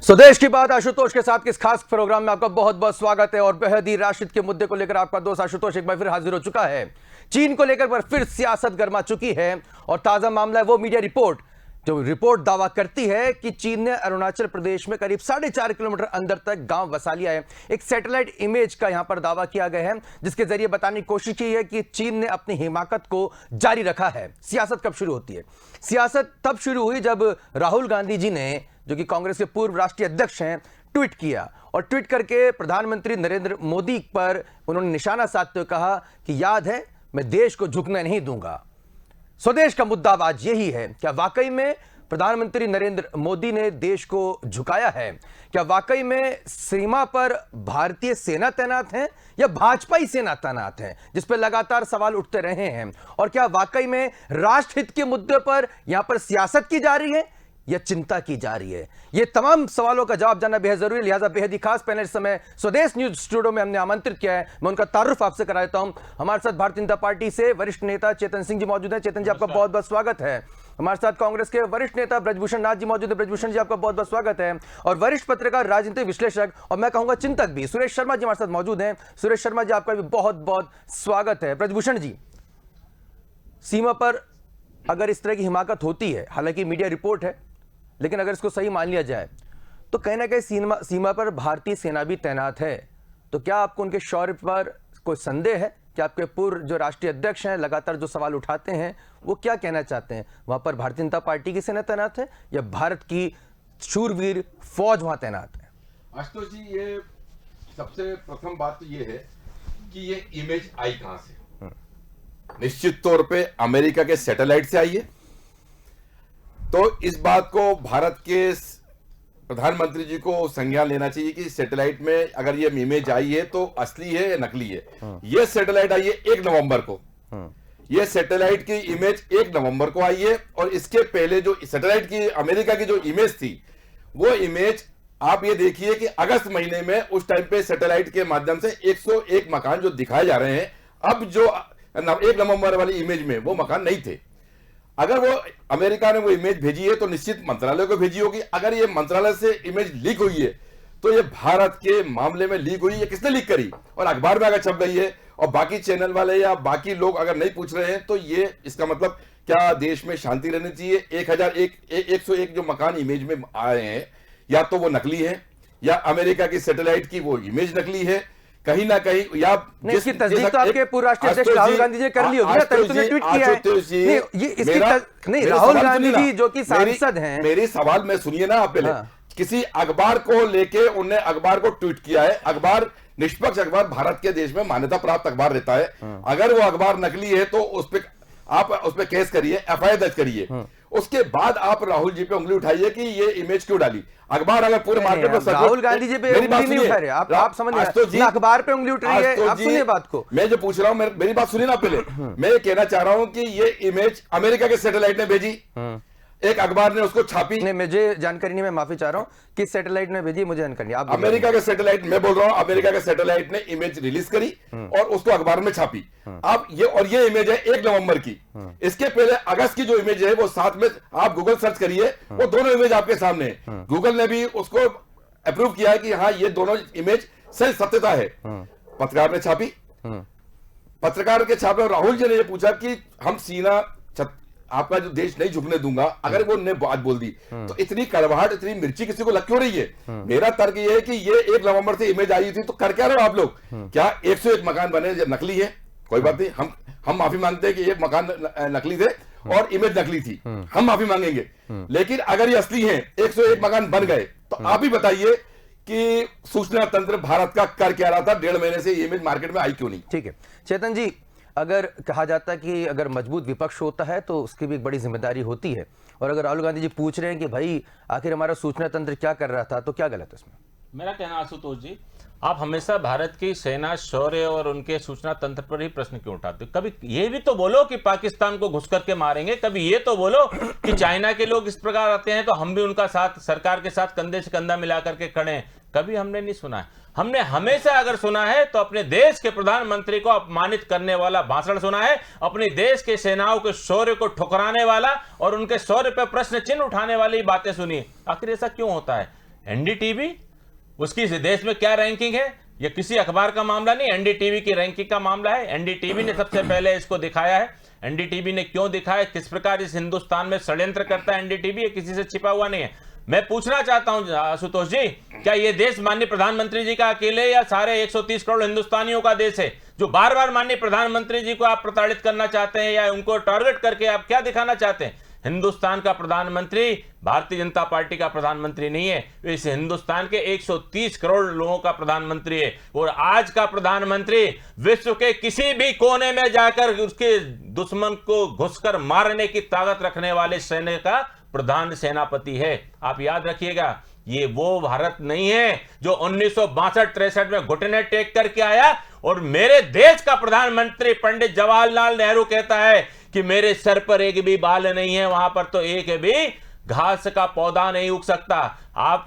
स्वदेश की बात आशुतोष के साथ इस खास प्रोग्राम में आपका बहुत बहुत स्वागत है। और बेहद ही राष्ट्र के मुद्दे को लेकर आपका दोस्त आशुतोष एक बार फिर हाजिर हो चुका है। चीन को लेकर फिर सियासत गर्मा चुकी है और ताजा मामला है वो मीडिया रिपोर्ट, जो रिपोर्ट दावा करती है कि चीन ने अरुणाचल प्रदेश में करीब 4.5 किलोमीटर अंदर तक गांव बसा लिया है। एक सैटेलाइट इमेज का यहां पर दावा किया गया है, जिसके जरिए बताने की कोशिश की है कि चीन ने अपनी हिमाकत को जारी रखा है। सियासत कब शुरू होती है? सियासत तब शुरू हुई जब राहुल गांधी जी ने, जो कि कांग्रेस के पूर्व राष्ट्रीय अध्यक्ष हैं, ट्वीट किया और ट्वीट करके प्रधानमंत्री नरेंद्र मोदी पर उन्होंने निशाना साधते हुए कहा कि याद है, मैं देश को झुकने नहीं दूंगा। स्वदेश का मुद्दा आज यही है, क्या वाकई में प्रधानमंत्री नरेंद्र मोदी ने देश को झुकाया है? क्या वाकई में सीमा पर भारतीय सेना तैनात है या भाजपाई सेना तैनात है, जिस पर लगातार सवाल उठते रहे हैं? और क्या वाकई में राष्ट्रहित के मुद्दे पर यहां पर सियासत की जा रही है या चिंता की जा रही है? ये तमाम सवालों का जवाब जानना बेहद जरूरी है। लिहाजा बेहद ही खास पैनल इस समय स्वदेश न्यूज स्टूडियो में हमने आमंत्रित किया है। मैं उनका तारुफ आपसे करा देता हूं। हमारे साथ भारतीय जनता पार्टी से वरिष्ठ नेता चेतन सिंह जी मौजूद हैं। चेतन जी, आपका बहुत बहुत स्वागत है। हमारे साथ कांग्रेस के वरिष्ठ नेता ब्रजभूषण नाथ जी मौजूद है। ब्रजभूषण जी, आपका बहुत बहुत स्वागत है। और वरिष्ठ पत्रकार, राजनीतिक विश्लेषक और मैं कहूंगा चिंतक भी सुरेश शर्मा जी हमारे साथ मौजूद हैं। सुरेश शर्मा जी, आपका भी बहुत बहुत स्वागत है। ब्रजभूषण जी, सीमा पर अगर इस तरह की हिमाकत होती है, हालांकि मीडिया रिपोर्ट है, लेकिन अगर इसको सही मान लिया जाए तो कहीं ना कहीं सीमा पर भारतीय सेना भी तैनात है, तो क्या आपको उनके शौर्य पर कोई संदेह है? क्या आपके पूर्व जो राष्ट्रीय अध्यक्ष हैं, लगातार जो सवाल उठाते हैं, वो क्या कहना चाहते हैं? वहां पर भारतीय जनता पार्टी की सेना तैनात है या भारत की शूरवीर फौज वहां तैनात है? आशुतोष जी, ये सबसे प्रथम बात तो ये है कि ये इमेज आई कहां से। निश्चित तौर पे अमेरिका के सैटेलाइट से आई है। तो इस बात को भारत के प्रधानमंत्री जी को संज्ञान लेना चाहिए कि सैटेलाइट में अगर ये इमेज आई है तो असली है या नकली है। ये सैटेलाइट आई है 1 नवंबर को। ये सैटेलाइट की इमेज 1 नवंबर को आई है और इसके पहले जो सैटेलाइट की अमेरिका की जो इमेज थी, वो इमेज आप ये देखिए कि अगस्त महीने में उस टाइम पे सैटेलाइट के माध्यम से 101 मकान जो दिखाए जा रहे हैं, अब जो 1 नवंबर वाली इमेज में वो मकान नहीं थे। अगर वो अमेरिका ने वो इमेज भेजी है तो निश्चित मंत्रालय को भेजी होगी। अगर ये मंत्रालय से इमेज लीक हुई है तो ये भारत के मामले में लीक हुई है। किसने लीक करी और अखबार में अगर छप गई है और बाकी चैनल वाले या बाकी लोग अगर नहीं पूछ रहे हैं, तो ये इसका मतलब क्या देश में शांति रहनी चाहिए? 101 जो मकान इमेज में आए हैं, या तो वो नकली है या अमेरिका की सैटेलाइट की वो इमेज नकली है कहीं ना कहीं। या इसकी तस्दीक तो आपके पूर्व राष्ट्रीय अध्यक्ष राहुल गांधी जी ने कर ली होगी ना, तभी तो ने ट्वीट किया है। नहीं, राहुल गांधी जी जो कि सांसद हैं। मेरी सवाल में सुनिए ना आप पहले। किसी अखबार को लेके उन्हें अखबार को ट्वीट किया है। अखबार निष्पक्ष अखबार भारत के देश में मान्यता प्राप्त अखबार रहता है। अगर वो अखबार नकली है तो आप उस पर केस करिए, एफआईआर दर्ज करिए। उसके बाद आप राहुल जी पे उंगली उठाइए कि ये इमेज क्यों डाली। अखबार अगर पूरे मार्केट में राहुल गांधी जी पे उंगली नहीं उठा रहे, आप समझ रहे हैं, अखबार पे उंगली उठ रही है। आप सुनिए बात को, मैं जो पूछ रहा हूं, मेरी बात सुनिए ना पहले। मैं ये कहना चाह रहा हूं कि ये इमेज अमेरिका के सैटेलाइट ने भेजी, एक अखबार ने उसको छापी। नहीं, मुझे जानकारी नहीं, मैं माफी चाह रहा हूं। किस सैटेलाइट ने भेजी मुझे जानकारी नहीं। आप अमेरिका के सैटेलाइट, मैं बोल रहा हूं अमेरिका के सैटेलाइट ने इमेज रिलीज करी और उसको अखबार में छापी। आप ये इमेज है 1 नवंबर की। इसके पहले अगस्त की जो इमेज है वो साथ में, आप गूगल सर्च करिए, वो दोनों इमेज आपके सामने है। गूगल ने भी उसको अप्रूव किया है कि हाँ, ये दोनों इमेज सही सत्यता है। पत्रकार ने छापी, पत्रकार के छापे, और राहुल जी ने ये पूछा कि हम सीना आपका जो देश नहीं झुकने दूंगा। अगर वो ने बात बोल दी तो इतनी कड़वाहट, इतनी मिर्ची किसी को लग क्यों रही है? मेरा तर्क ये है कि ये 1 नवंबर से इमेज आई थी तो कर क्या रहे हो आप लोग? क्या 101 मकान बने जब नकली है? कोई बात नहीं, हम माफी मांगते हैं कि ये मकान नकली थे और इमेज नकली थी, हम माफी मांगेंगे। लेकिन अगर ये असली है, 101 मकान बन गए, तो आप ही बताइए कि सूचना तंत्र भारत का कर क्या रहा था? 1.5 महीने से ये इमेज मार्केट में आई क्यों नहीं? ठीक है चेतन जी, अगर कहा जाता है कि अगर मजबूत विपक्ष होता है तो उसकी भी एक बड़ी जिम्मेदारी होती है, और अगर राहुल गांधी जी पूछ रहे हैं कि भाई आखिर हमारा सूचना तंत्र क्या कर रहा था, तो क्या गलत है इसमें? मेरा कहना आशुतोष जी, आप हमेशा भारत की सेना शौर्य और उनके सूचना तंत्र पर ही प्रश्न क्यों उठाते हो? कभी ये भी तो बोलो कि पाकिस्तान को घुस करके मारेंगे, कभी ये तो बोलो कि चाइना के लोग इस प्रकार आते हैं तो हम भी उनका साथ, सरकार के साथ कंधे से कंधा मिला करके खड़े हैं। कभी हमने नहीं सुना है। हमने हमेशा अगर सुना है तो अपने देश के प्रधानमंत्री को अपमानित करने वाला भाषण सुना है, अपने देश के सेनाओं के शौर्य को ठुकराने वाला और उनके शौर्य पर प्रश्न चिन्ह उठाने वाली बातें सुनी। आखिर ऐसा क्यों होता है? एनडीटीवी उसकी इस देश में क्या रैंकिंग है? ये किसी अखबार का मामला नहीं, एनडीटीवी की रैंकिंग का मामला है। एनडीटीवी ने सबसे पहले इसको दिखाया है। एनडीटीवी ने क्यों दिखाया, किस प्रकार इस हिंदुस्तान में षड्यंत्र करता है एनडीटीवी, ये किसी से छिपा हुआ नहीं है। मैं पूछना चाहता हूं आशुतोष जी, क्या ये देश माननीय प्रधानमंत्री जी का अकेले या सारे 130 करोड़ हिंदुस्तानियों का देश है, जो बार बार माननीय प्रधानमंत्री जी को आप प्रताड़ित करना चाहते हैं या उनको टारगेट करके आप क्या दिखाना चाहते हैं? हिंदुस्तान का प्रधानमंत्री भारतीय जनता पार्टी का प्रधानमंत्री नहीं है, इस हिंदुस्तान के 130 करोड़ लोगों का प्रधानमंत्री है। और आज का प्रधानमंत्री विश्व के किसी भी कोने में जाकर उसके दुश्मन को घुसकर मारने की ताकत रखने वाले सैन्य का प्रधान सेनापति है। आप याद रखिएगा, ये वो भारत नहीं है जो 1962-63 में घुटने टेक करके आया और मेरे देश का प्रधानमंत्री पंडित जवाहरलाल नेहरू कहता है कि मेरे सर पर एक भी बाल नहीं है, वहां पर तो एक भी घास का पौधा नहीं उग सकता। आप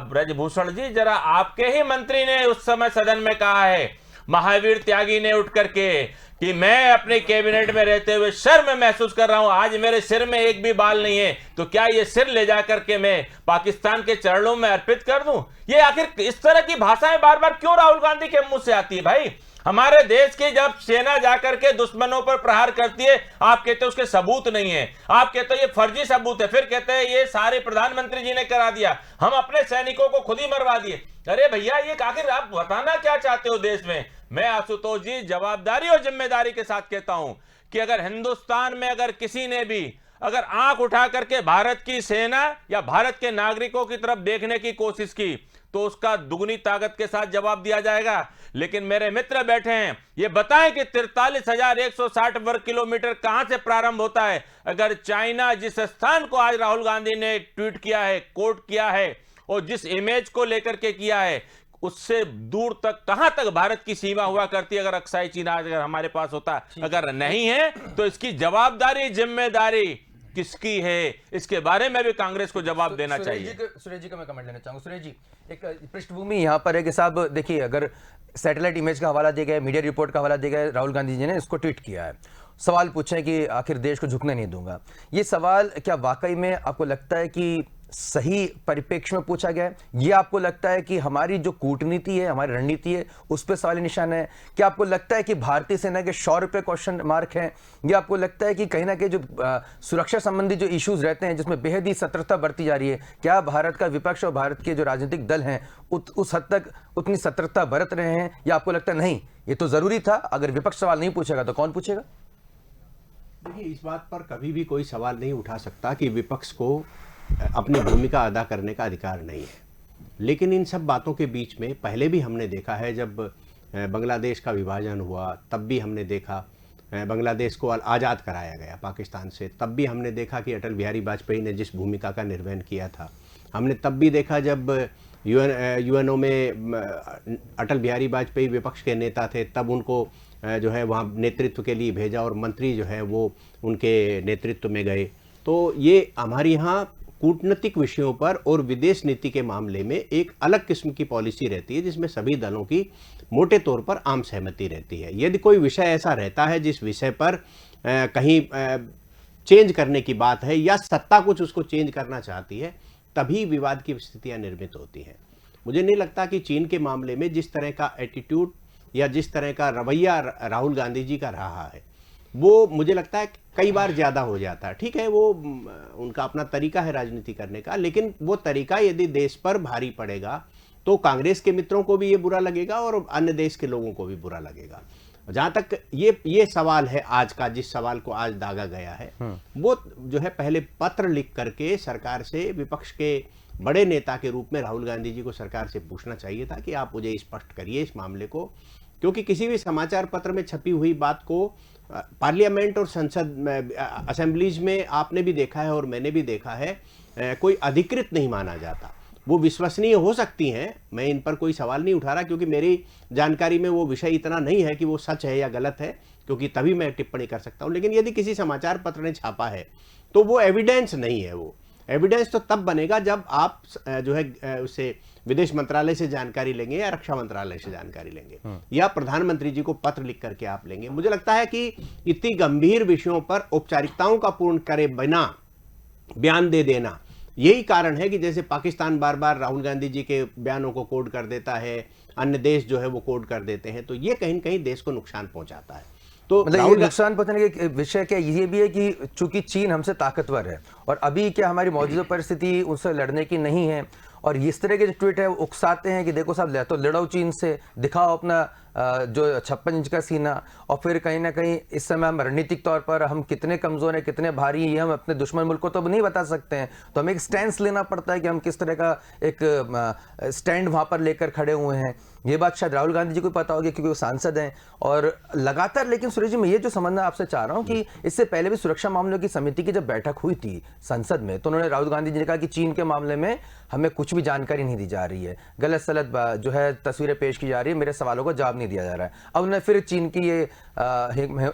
ब्रजभूषण जी, जरा आपके ही मंत्री ने उस समय सदन में कहा है, महावीर त्यागी ने उठ करके, कि मैं अपने कैबिनेट में रहते हुए शर्म महसूस कर रहा हूं, आज मेरे सिर में एक भी बाल नहीं है, तो क्या ये सिर ले जाकर के मैं पाकिस्तान के चरणों में अर्पित कर दूं? ये आखिर इस तरह की भाषाएं बार बार क्यों राहुल गांधी के मुंह से आती है? भाई, हमारे देश की जब सेना जाकर के दुश्मनों पर प्रहार करती है, आप कहते हैं उसके सबूत नहीं है, आप कहते हैं ये फर्जी सबूत है, फिर कहते हैं ये सारे प्रधानमंत्री जी ने करा दिया, हम अपने सैनिकों को खुद ही मरवा दिए। अरे भैया, ये आखिर आप बताना क्या चाहते हो देश में? मैं आशुतोष जी जवाबदारी और जिम्मेदारी के साथ कहता हूं कि अगर हिंदुस्तान में अगर किसी ने भी अगर आंख उठा करके भारत की सेना या भारत के नागरिकों की तरफ देखने की कोशिश की, तो उसका दुगनी ताकत के साथ जवाब दिया जाएगा। लेकिन मेरे मित्र बैठे हैं, ये बताएं कि 43,160 वर्ग किलोमीटर कहां से प्रारंभ होता है? अगर चाइना जिस स्थान को आज राहुल गांधी ने ट्वीट किया है, कोट किया है, और जिस इमेज को लेकर के किया है, उससे दूर तक कहां तक भारत की सीमा हुआ करती है? अगर अक्साई चीना अगर हमारे पास होता, अगर नहीं है, तो इसकी जवाबदारी जिम्मेदारी किसकी है? इसके बारे में भी कांग्रेस को जवाब देना चाहिए। सुरेश जी का मैं कमेंट लेना चाहूंगा। सुरेश जी, एक पृष्ठभूमि यहां पर है कि साहब देखिए, अगर सैटेलाइट इमेज का हवाला दिया गया, मीडिया रिपोर्ट का हवाला दिया गया, राहुल गांधी जी ने इसको ट्वीट किया है, सवाल पूछे कि आखिर देश को झुकने नहीं दूंगा। ये सवाल क्या वाकई में आपको लगता है कि सही परिप्रेक्ष्य में पूछा गया है? ये आपको लगता है कि हमारी जो कूटनीति है, हमारी रणनीति है, उस पर सवाल निशान है? क्या आपको लगता है कि भारतीय सेना के शौर्य पे क्वेश्चन मार्क है? या आपको लगता है कि कहीं ना कहीं जो सुरक्षा संबंधी जो इश्यूज रहते हैं, जिसमें बेहद ही सतर्कता बरती जा रही है, क्या भारत का विपक्ष और भारत के जो राजनीतिक दल हैं उस हद तक उतनी सतर्कता बरत रहे हैं? या आपको लगता है नहीं, ये तो जरूरी था, अगर विपक्ष सवाल नहीं पूछेगा तो कौन पूछेगा? देखिए, इस बात पर कभी भी कोई सवाल नहीं उठा सकता कि विपक्ष को अपनी भूमिका अदा करने का अधिकार नहीं है। लेकिन इन सब बातों के बीच में पहले भी हमने देखा है, जब बांग्लादेश का विभाजन हुआ तब भी हमने देखा, बांग्लादेश को आज़ाद कराया गया पाकिस्तान से, तब भी हमने देखा कि अटल बिहारी वाजपेयी ने जिस भूमिका का निर्वहन किया था। हमने तब भी देखा जब यूएनओ में अटल बिहारी वाजपेयी विपक्ष के नेता थे, तब उनको जो है वहाँ नेतृत्व के लिए भेजा और मंत्री जो है वो उनके नेतृत्व में गए। तो ये हमारे यहाँ कूटनीतिक विषयों पर और विदेश नीति के मामले में एक अलग किस्म की पॉलिसी रहती है, जिसमें सभी दलों की मोटे तौर पर आम सहमति रहती है। यदि कोई विषय ऐसा रहता है जिस विषय पर कहीं चेंज करने की बात है या सत्ता कुछ उसको चेंज करना चाहती है, तभी विवाद की स्थितियां निर्मित होती हैं। मुझे नहीं लगता कि चीन के मामले में जिस तरह का एटीट्यूड या जिस तरह का रवैया राहुल गांधी जी का रहा है, वो मुझे लगता है कई बार ज़्यादा हो जाता है। ठीक है, वो उनका अपना तरीका है राजनीति करने का, लेकिन वो तरीका यदि देश पर भारी पड़ेगा तो कांग्रेस के मित्रों को भी ये बुरा लगेगा और अन्य देश के लोगों को भी बुरा लगेगा। जहाँ तक ये सवाल है आज का, जिस सवाल को आज दागा गया है, वो जो है पहले पत्र लिख करके सरकार से, विपक्ष के बड़े नेता के रूप में राहुल गांधी जी को सरकार से पूछना चाहिए था कि आप मुझे स्पष्ट करिए इस मामले को, क्योंकि किसी भी समाचार पत्र में छपी हुई बात को पार्लियामेंट और संसद असेंबलीज में आपने भी देखा है और मैंने भी देखा है, कोई अधिकृत नहीं माना जाता। वो विश्वसनीय हो सकती हैं, मैं इन पर कोई सवाल नहीं उठा रहा, क्योंकि मेरी जानकारी में वो विषय इतना नहीं है कि वो सच है या गलत है, क्योंकि तभी मैं टिप्पणी कर सकता हूँ। लेकिन यदि किसी समाचार पत्र ने छापा है तो वो एविडेंस नहीं है। वो एविडेंस तो तब बनेगा जब आप जो है उससे विदेश मंत्रालय से जानकारी लेंगे या रक्षा मंत्रालय से जानकारी लेंगे या प्रधानमंत्री जी को पत्र लिख करके आप लेंगे। मुझे लगता है कि इतनी गंभीर विषयों पर औपचारिकताओं का पूर्ण करे बिना बयान दे देना यही कारण है कि जैसे पाकिस्तान बार बार राहुल गांधी जी के बयानों को कोड कर देता है, अन्य देश जो है वो कोड कर देते हैं, तो ये कहीं न कहीं देश को नुकसान पहुंचाता है। तो मतलब ये राहुल नुकसान पहुंचाने के विषय क्या ये भी है कि चूंकि चीन हमसे ताकतवर है और अभी क्या हमारी मौजूदा परिस्थिति उससे लड़ने की नहीं है, और इस तरह के जो ट्वीट है वो उकसाते हैं कि देखो साहब तो लड़ो चीन से, दिखाओ अपना जो 56 इंच का सीना, और फिर कहीं ना कहीं इस समय हम रणनीतिक तौर पर हम कितने कमजोर हैं, कितने भारी हैं, हम अपने दुश्मन मुल्क को तो अब नहीं बता सकते हैं, तो हमें एक स्टैंड लेना पड़ता है कि हम किस तरह का एक स्टैंड वहां पर लेकर खड़े हुए हैं। ये बात शायद राहुल गांधी जी को पता होगी क्योंकि वो सांसद हैं और लगातार। लेकिन सुरेश जी, मैं ये जो समझना आपसे चाह रहा हूं कि इससे पहले भी सुरक्षा मामलों की समिति की जब बैठक हुई थी संसद में, तो उन्होंने राहुल गांधी जी ने कहा कि चीन के मामले में हमें कुछ भी जानकारी नहीं दी जा रही है, गलत सलत जो है तस्वीरें पेश की जा रही है, मेरे सवालों को जवाब नहीं दिया जा रहा है। अब उन्होंने फिर चीन की ये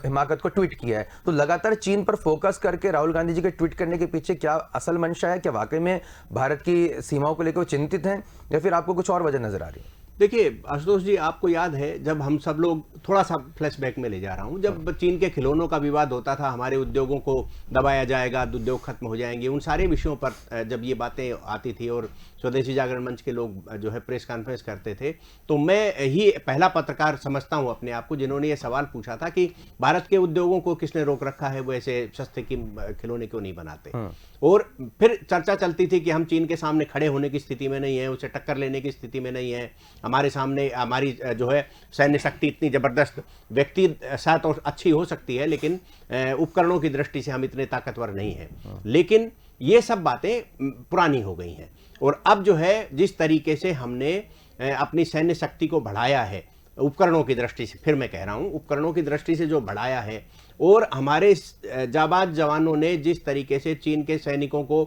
हिमाकत को ट्वीट किया है, तो लगातार चीन पर फोकस करके राहुल गांधी जी के ट्वीट करने के पीछे क्या असल मंशा है? क्या वाकई में भारत की सीमाओं को लेकर वो चिंतित हैं या फिर आपको कुछ और वजह नजर आ रही है? देखिए आशुतोष जी, आपको याद है जब हम सब लोग, थोड़ा सा फ्लैशबैक में ले जा रहा हूं, जब चीन के खिलौनों का विवाद होता था, हमारे उद्योगों को दबाया जाएगा, उद्योग खत्म हो जाएंगे, उन सारे विषयों पर जब ये बातें आती थी और स्वदेशी जागरण मंच के लोग जो है प्रेस कॉन्फ्रेंस करते थे, तो मैं ही पहला पत्रकार समझता हूं अपने आप को जिन्होंने ये सवाल पूछा था कि भारत के उद्योगों को किसने रोक रखा है, वो ऐसे सस्ते की खिलौने क्यों नहीं बनाते। और फिर चर्चा चलती थी कि हम चीन के सामने खड़े होने की स्थिति में नहीं है, उसे टक्कर लेने की स्थिति में नहीं है, हमारे सामने हमारी जो है सैन्य शक्ति इतनी जबरदस्त, व्यक्ति साथ और अच्छी हो सकती है लेकिन उपकरणों की दृष्टि से हम इतने ताकतवर नहीं हैं। लेकिन ये सब बातें पुरानी हो गई हैं और अब जो है जिस तरीके से हमने अपनी सैन्य शक्ति को बढ़ाया है उपकरणों की दृष्टि से, फिर मैं कह रहा हूं उपकरणों की दृष्टि से जो बढ़ाया है, और हमारे जाबाज जवानों ने जिस तरीके से चीन के सैनिकों को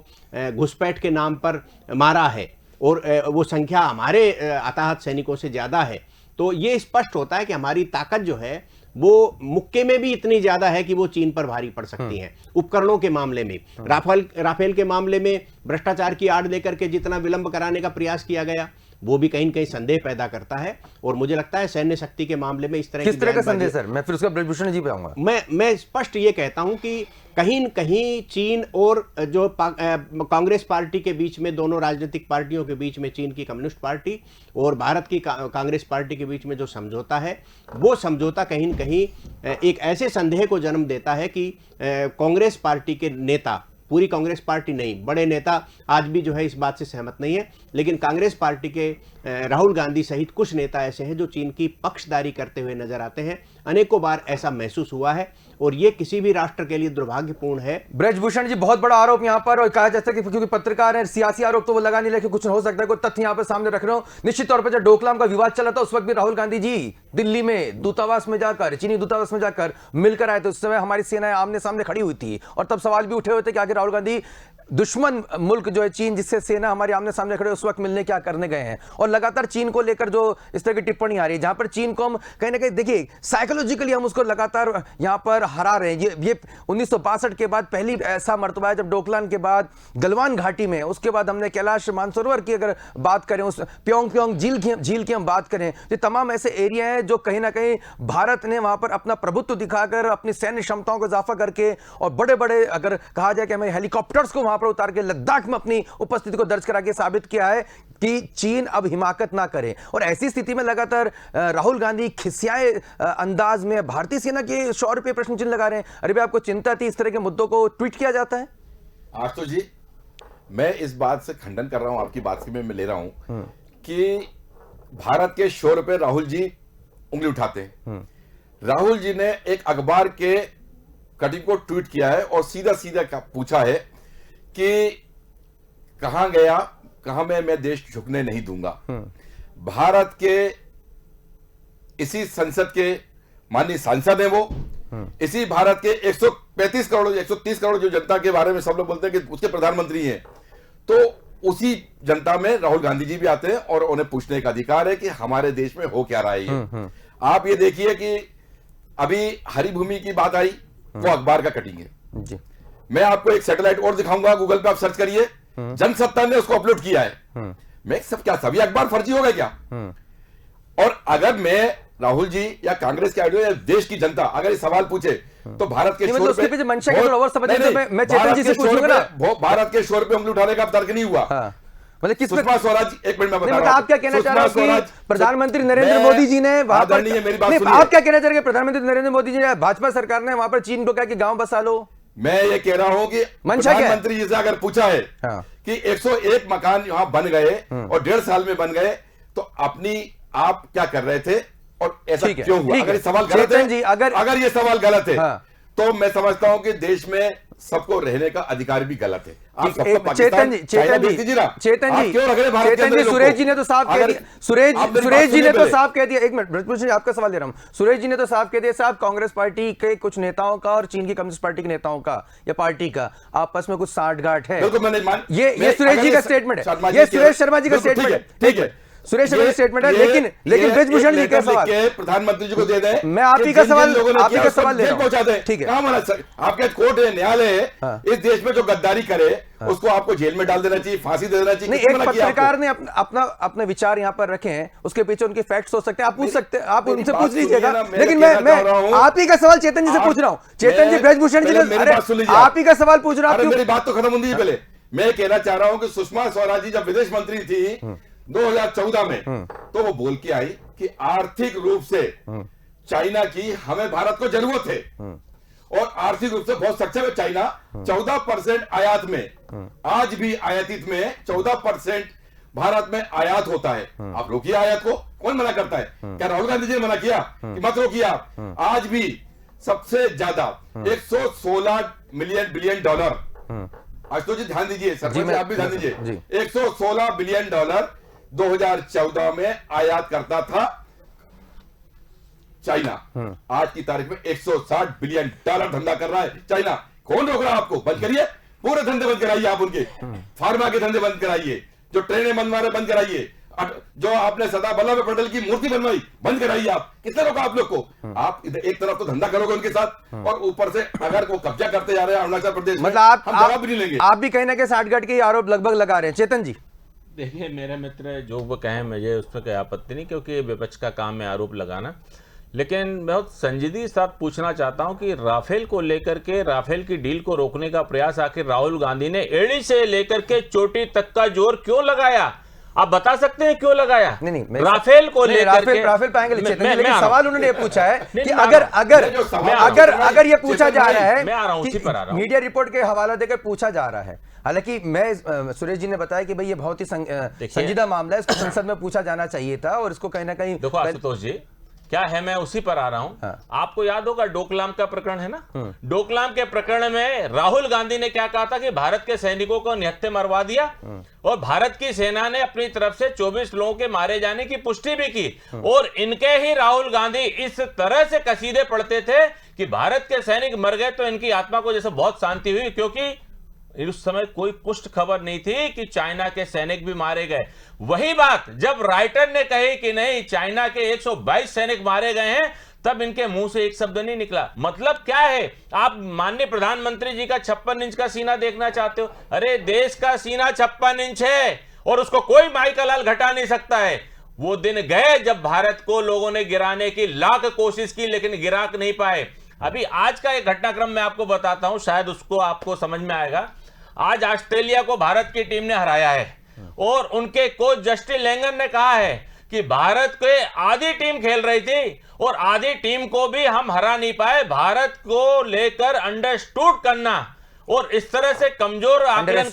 घुसपैठ के नाम पर मारा है और वो संख्या हमारे अताहत सैनिकों से ज़्यादा है, तो ये स्पष्ट होता है कि हमारी ताकत जो है वो मुक्के में भी इतनी ज़्यादा है कि वो चीन पर भारी पड़ सकती है। उपकरणों के मामले में, राफेल के मामले में भ्रष्टाचार की आड़ लेकर के जितना विलंब कराने का प्रयास किया गया, वो भी कहीं न कहीं संदेह पैदा करता है। और मुझे लगता है सैन्य शक्ति के मामले में इस तरह किस तरह का संदेह सर? मैं फिर उसका ब्रजभूषण जी पे आऊंगा। मैं स्पष्ट ये कहता हूं कि कहीं न कहीं चीन और जो कांग्रेस पार्टी के बीच में, दोनों राजनीतिक पार्टियों के बीच में, चीन की कम्युनिस्ट पार्टी और भारत की कांग्रेस पार्टी के बीच में जो समझौता है, वो समझौता कहीं न कहीं एक ऐसे संदेह को जन्म देता है कि कांग्रेस पार्टी के नेता, पूरी कांग्रेस पार्टी नहीं, बड़े नेता आज भी जो है इस बात से सहमत नहीं है, लेकिन कांग्रेस पार्टी के राहुल गांधी सहित कुछ नेता ऐसे हैं जो चीन की पक्षधारी करते हुए नजर आते हैं। अनेकों बार ऐसा महसूस हुआ है और ये किसी भी राष्ट्र के लिए दुर्भाग्यपूर्ण है। ब्रजभूषण जी, बहुत बड़ा आरोप यहाँ पर, और कहा जाता है कि क्योंकि पत्रकार है, सियासी आरोप तो वो लगा नहीं, लेकिन कुछ हो सकता है, कोई तथ्य यहाँ पर सामने रख रहे हो। निश्चित तौर पर जब डोकलाम का विवाद चला था उस वक्त भी राहुल गांधी जी दिल्ली में दूतावास में जाकर, चीनी दूतावास में जाकर मिलकर आए थे। उस समय हमारी सेनाएं आमने सामने खड़ी हुई थी और तब सवाल भी उठे हुए थे कि आखिर राहुल गांधी दुश्मन मुल्क जो है चीन, जिससे सेना हमारे आमने सामने खड़े उस वक्त मिलने क्या करने गए हैं। और लगातार चीन को लेकर जो इस तरह की टिप्पणी आ रही है, जहां पर चीन को हम कहीं ना कहीं देखिए साइकोलॉजिकली हम उसको लगातार यहां पर हरा रहे हैं। ये 1962 के बाद पहली ऐसा मर्तबा है जब डोकलाम के बाद गलवान घाटी में, उसके बाद हमने कैलाश मानसरोवर की अगर बात करें, उस प्योंग झील की हम बात करें, ये तमाम ऐसे एरिया हैं जो कहीं ना कहीं भारत ने वहां पर अपना प्रभुत्व दिखाकर, अपनी सैन्य क्षमताओं को इजाफा करके, और बड़े बड़े अगर कहा जाए कि हमें हेलीकॉप्टर्स को वहां पर उतार के लद्दाख में अपनी उपस्थिति को दर्ज करा के साबित किया है कि चीन अब हिमाकत ना करे। और ऐसी स्थिति में लगातार राहुल गांधी खिसियाए अंदाज में भारतीय सेना के शौर्य पे प्रश्न चिन्ह लगा रहे हैं। अरे भाई, आपको चिंता थी इस तरह के मुद्दों को ट्वीट किया जाता है? आशुतोष जी, मैं इस बात से खंडन कर रहा हूं, आपकी बात की मैं ले रहा हूं कि भारत के शौर्य पे राहुल जी उंगली उठाते हैं। राहुल जी ने एक अखबार के कटिंग को ट्वीट किया है और सीधा सीधा पूछा है कि कहां गया, कहां मैं देश झुकने नहीं दूंगा। भारत के इसी संसद के माननीय सांसद हैं वो, इसी भारत के 135 करोड़ 130 करोड़ जो जनता के बारे में सब लोग बोलते हैं कि उसके प्रधानमंत्री हैं, तो उसी जनता में राहुल गांधी जी भी आते हैं और उन्हें पूछने का अधिकार है कि हमारे देश में हो क्या रहा है ये। आप ये देखिए कि अभी हरी भूमि की बात आई, वो अखबार का कटिंग है जी। मैं आपको एक सैटेलाइट और दिखाऊंगा, गूगल पे आप सर्च करिए, जनसत्ता ने उसको अपलोड किया है। मैं सब क्या सभी अखबार फर्जी हो गए क्या? और अगर मैं राहुल जी या कांग्रेस के आइडियो या देश की जनता अगर ये सवाल पूछे तो भारत के नहीं, मतलब शोर उसके पीछे मंशा क्या बहुत- और समझिए नहीं, तो नहीं, मैं चेतन भारत जी के से शोर पूछूंगा पे- ना। भारत के शोर पे उंगली उठाने का अब तर्क नहीं हुआ। हाँ, मतलब किस सुषमा स्वराज, एक मिनट में बता नहीं, रहा आप क्या कहना चाह रहे हो कि प्रधानमंत्री नरेंद्र मैं- मोदी जी ने वहां पर आदरणीय, मेरी बात नहीं, सुनिए। आप क्या कहना चाह रहे हैं कि प्रधानमंत्री नरेंद्र मोदी जी ने, भाजपा सरकार ने वहां पर चीन को कहा कि गांव बसा लो? मैं ये कह रहा हूं कि मंशा क्या है? प्रधानमंत्री जी से अगर पूछा है हाँ। कि 101 मकान यहां बन गए और 1.5 साल में बन गए, तो अपनी आप क्या कर रहे थे और ऐसा ठीक है, क्यों हुआ? ठीक अगर है। ये सवाल गलत चेतन है, जी, अगर ये सवाल गलत है, हाँ। तो मैं समझता हूं कि देश में सबको रहने का अधिकार भी गलत है। आप ठीक, सबको एक- पाकिस्तान, चेतन चाइना जी, भेज दीजिए ना। चेतन आप जी, क्यों रख रहे हैं भारत के चेतन अंदर जी, लोगों सुरेश को? जी ने तो साफ कह अगर- दिया, आप मेरी बात सुरेश जी ने तो सुनिए साफ कह दिया, एक मिनट ब्रजभूषण जी, आपका सवाल ले रहा हूं। सुरेश जी ने तो साफ कह दिया साहब, कांग्रेस पार्टी के कुछ नेताओं का और चीन की कम्युनिस्ट पार्टी के नेताओं का या पार्टी का आपस में कुछ साठगांठ है। बिल्कुल, मैंने मान ये मैं- सुरेश अगर जी ये का स्टेटमेंट शर्मा है, जी ये के- सुरेश शर्मा जी का बिल्कुल, स्टेटमेंट है, ठीक है। सुरेश शर्मा जी का स्टेटमेंट है, लेकिन ब्रजभूषण जी का सवाल, प्रधानमंत्री जी को दे दें। मैं आप ही का सवाल ले रहा हूं। पहुंचा दें। ठीक है। कहां मना आपके कोर्ट है, न्यायालय है, हाँ। इस देश में जो गद्दारी करे उसको आपको जेल में डाल देना चाहिए, फांसी दे देना चाहिए। नहीं, किसने एक मना किया पत्रकार आपको? ने अपने विचार यहाँ पर रखे हैं, उसके पीछे उनके फैक्ट्स हो सकते हैं, आप पूछ सकते हैं, आप मेरी उनसे बात पूछ लीजिएगा। सुनिए ना, मैं लेकिन कहना मैं चाह रहा हूं। आप ही का सवाल चेतन जी से आप- पूछ रहा हूं। चेतन जी, मैं- ब्रजभूषण जी पहले ने, मेरी अरे बात सुन लीजिए आप ही का सवाल पूछ रहा अरे हूं। मेरी बात तो खत्म होनी है पहले। मैं कहना चाह रहा हूं कि सुषमा स्वराज जी जब विदेश मंत्री थी 2014 में, तो वो बोल के आई कि आर्थिक रूप से चाइना की हमें भारत को जरूरत है, और आर्थिक रूप से बहुत सक्षम है चाइना। 14% आयात में, आज भी आयातित में 14% भारत में आयात होता है। आप रोकिए आयात को, कौन मना करता है? क्या राहुल गांधी जी ने मना किया कि मत रोकिए आप? आज भी सबसे ज्यादा 116 बिलियन डॉलर, आशुतोष जी ध्यान दीजिए, सरपंच जी आप भी ध्यान दीजिए, 116 बिलियन डॉलर 2014 में आयात करता था चाइना। आज की तारीख में 160 बिलियन डॉलर धंधा कर रहा है चाइना। कौन रोक रहा है आपको? बंद करिए, पूरे धंधे बंद कराइए आप उनके, फार्मा के धंधे बंद कराइए, जो ट्रेनें बनवा रहे बंद कराइए, जो आपने सरदार वल्लभ भाई पटेल की मूर्ति बनवाई बंद कराइए आप। कितने रोका आप लोग को? आप एक तरफ तो धंधा करोगे उनके साथ, और ऊपर से अगर वो कब्जा करते जा रहे हैं अरुणाचल प्रदेश में, मतलब हम जवाब भी नहीं लेंगे। आप भी कहीं ना कहीं साठगांठ के आरोप लगभग लगा रहे हैं। चेतन जी, देखिए मेरे मित्र जो वो कहें, मुझे उसमें कोई आपत्ति नहीं, क्योंकि विपक्ष का काम है आरोप लगाना। लेकिन बहुत संजीदगी के साथ पूछना चाहता हूं कि राफेल को लेकर के, राफेल की डील को रोकने का प्रयास आखिर राहुल गांधी ने एड़ी से लेकर के चोटी तक का जोर क्यों लगाया? आप बता सकते हैं क्यों लगाया? नहीं, राफेल को लेकर के राफेल पाएंगे मैं- चेतन जी, मैं- लेकिन मैं आ रहा सवाल हूं। उन्होंने ये पूछा है नहीं, कि मैं आ अगर रहा हूं। अगर मैं जो सवाल अगर आ रहा हूं, अगर ये पूछा चेतन जा भाई, रहा है मैं आ रहा हूं, कि उसी पर आ रहा हूं। मीडिया रिपोर्ट के हवाला देकर पूछा जा रहा है, हालांकि मैं सुरेश जी ने बताया कि भाई ये बहुत ही संजीदा मामला है, इसको संसद में पूछा जाना चाहिए था, और इसको कहीं ना कहीं देखो आशुतोष जी, क्या है, मैं उसी पर आ रहा हूं। हाँ। आपको याद होगा डोकलाम का प्रकरण है ना, डोकलाम के प्रकरण में राहुल गांधी ने क्या कहा था कि भारत के सैनिकों को निहत्थे मरवा दिया, और भारत की सेना ने अपनी तरफ से 24 लोगों के मारे जाने की पुष्टि भी की। और इनके ही राहुल गांधी इस तरह से कसीदे पढ़ते थे कि भारत के सैनिक मर गए तो इनकी आत्मा को जैसे बहुत शांति हुई, क्योंकि उस समय कोई पुष्ट खबर नहीं थी कि चाइना के सैनिक भी मारे गए। वही बात जब राइटर ने कही कि नहीं चाइना के 122 सैनिक मारे गए हैं, तब इनके मुंह से एक शब्द नहीं निकला। मतलब क्या है? आप माननीय प्रधानमंत्री जी का 56 इंच का सीना देखना चाहते हो? अरे देश का सीना 56 इंच है, और उसको कोई माई का लाल घटा नहीं सकता है। वो दिन गए जब भारत को लोगों ने गिराने की लाख कोशिश की, लेकिन गिरा नहीं पाए। अभी आज का एक घटनाक्रम मैं आपको बताता हूं, शायद उसको आपको समझ में आएगा। आज ऑस्ट्रेलिया को भारत की टीम ने हराया है, और उनके कोच जस्टिन लेंगर ने कहा है कि भारत के आधी टीम खेल रही थी और आधी टीम को भी हम हरा नहीं पाए। भारत को लेकर अंडरस्टूड करना और इस तरह से कमजोर आकलन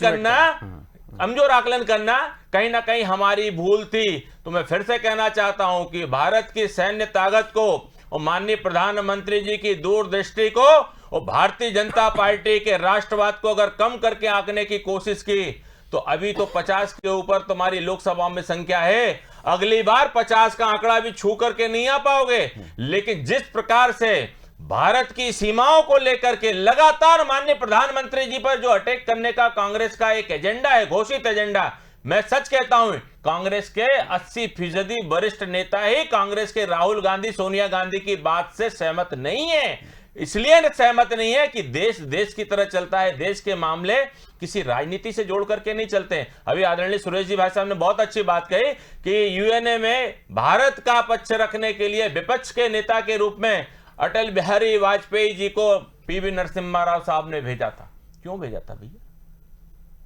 करना कहीं ना कहीं हमारी भूल थी। तो मैं फिर से कहना चाहता हूं कि भारत की सैन्य ताकत को और माननीय प्रधानमंत्री जी की दूरदृष्टि को और भारतीय जनता पार्टी के राष्ट्रवाद को अगर कम करके आंकने की कोशिश की, तो अभी तो 50 के ऊपर तुम्हारी लोकसभा में संख्या है, अगली बार 50 का आंकड़ा भी छू करके नहीं आ पाओगे। लेकिन जिस प्रकार से भारत की सीमाओं को लेकर के लगातार माननीय प्रधानमंत्री जी पर जो अटैक करने का कांग्रेस का एक एजेंडा है, घोषित एजेंडा, मैं सच कहता हूं कांग्रेस के 80% वरिष्ठ नेता ही कांग्रेस के राहुल गांधी, सोनिया गांधी की बात से सहमत नहीं है। इसलिए सहमत नहीं है कि देश देश की तरह चलता है, देश के मामले किसी राजनीति से जोड़ करके नहीं चलते हैं। अभी आदरणीय सुरेश जी भाई साहब ने बहुत अच्छी बात कही कि यूएनए में भारत का पक्ष रखने के लिए विपक्ष के नेता के रूप में अटल बिहारी वाजपेयी जी को पीवी नरसिम्हा राव साहब ने भेजा था। क्यों भेजा था भैया?